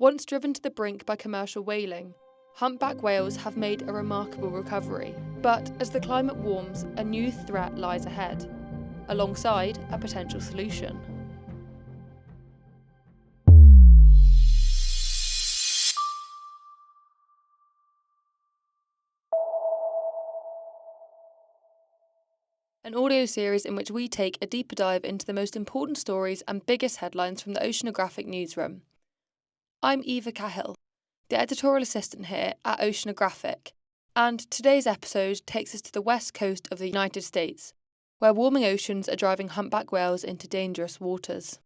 Once driven to the brink by commercial whaling, humpback whales have made a remarkable recovery. But as the climate warms, a new threat lies ahead, alongside a potential solution. An audio series in which we take a deeper dive into the most important stories and biggest headlines from the Oceanographic newsroom. I'm Eva Cahill, the editorial assistant here at Oceanographic, and today's episode takes us to the west coast of the United States, where warming oceans are driving humpback whales into dangerous waters.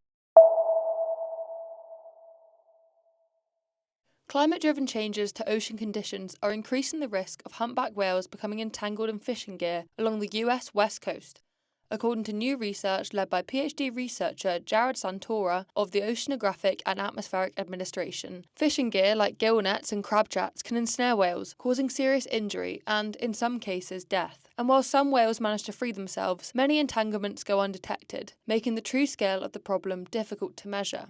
Climate-driven changes to ocean conditions are increasing the risk of humpback whales becoming entangled in fishing gear along the US west coast, according to new research led by PhD researcher Jared Santora of the Oceanographic and Atmospheric Administration. Fishing gear like gill nets and crab traps can ensnare whales, causing serious injury and, in some cases, death. And while some whales manage to free themselves, many entanglements go undetected, making the true scale of the problem difficult to measure.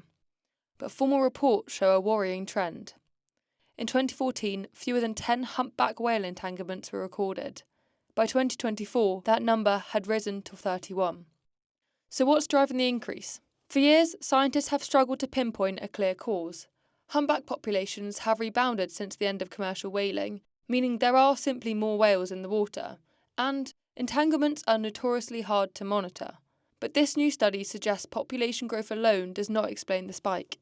But formal reports show a worrying trend. In 2014, fewer than 10 humpback whale entanglements were recorded. By 2024, that number had risen to 31. So what's driving the increase? For years, scientists have struggled to pinpoint a clear cause. Humpback populations have rebounded since the end of commercial whaling, meaning there are simply more whales in the water, and entanglements are notoriously hard to monitor. But this new study suggests population growth alone does not explain the spike.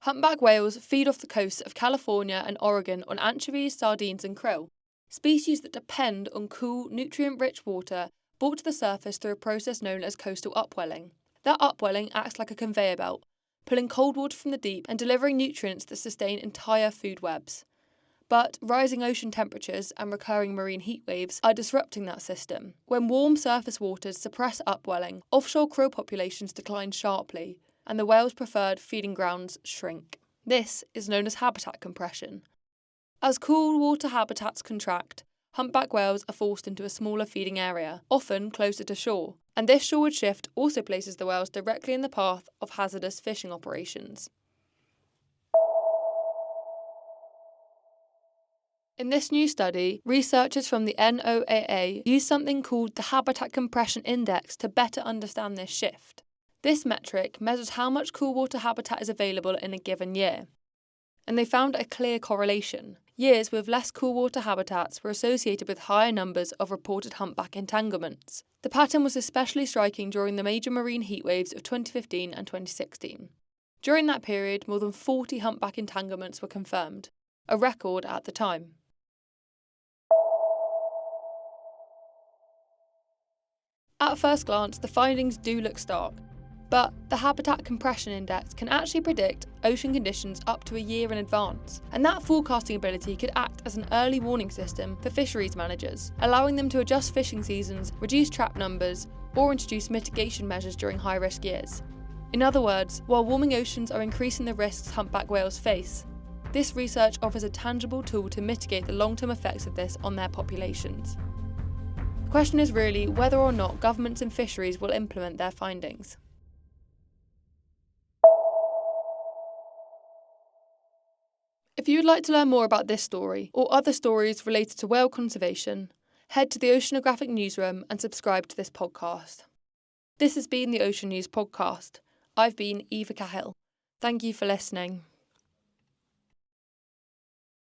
Humpback whales feed off the coasts of California and Oregon on anchovies, sardines and krill, species that depend on cool, nutrient-rich water brought to the surface through a process known as coastal upwelling. That upwelling acts like a conveyor belt, pulling cold water from the deep and delivering nutrients that sustain entire food webs. But rising ocean temperatures and recurring marine heat waves are disrupting that system. When warm surface waters suppress upwelling, offshore krill populations decline sharply, and the whales' preferred feeding grounds shrink. This is known as habitat compression. As cool water habitats contract, humpback whales are forced into a smaller feeding area, often closer to shore, and this shoreward shift also places the whales directly in the path of hazardous fishing operations. In this new study, researchers from the NOAA used something called the Habitat Compression Index to better understand this shift. This metric measures how much cool water habitat is available in a given year. And they found a clear correlation. Years with less cool water habitats were associated with higher numbers of reported humpback entanglements. The pattern was especially striking during the major marine heat waves of 2015 and 2016. During that period, more than 40 humpback entanglements were confirmed, a record at the time. At first glance, the findings do look stark. But the Habitat Compression Index can actually predict ocean conditions up to a year in advance, and that forecasting ability could act as an early warning system for fisheries managers, allowing them to adjust fishing seasons, reduce trap numbers, or introduce mitigation measures during high-risk years. In other words, while warming oceans are increasing the risks humpback whales face, this research offers a tangible tool to mitigate the long-term effects of this on their populations. The question is really whether or not governments and fisheries will implement their findings. If you would like to learn more about this story or other stories related to whale conservation, head to the Oceanographic newsroom and subscribe to this podcast. This has been the Ocean News Podcast. I've been Eva Cahill. Thank you for listening.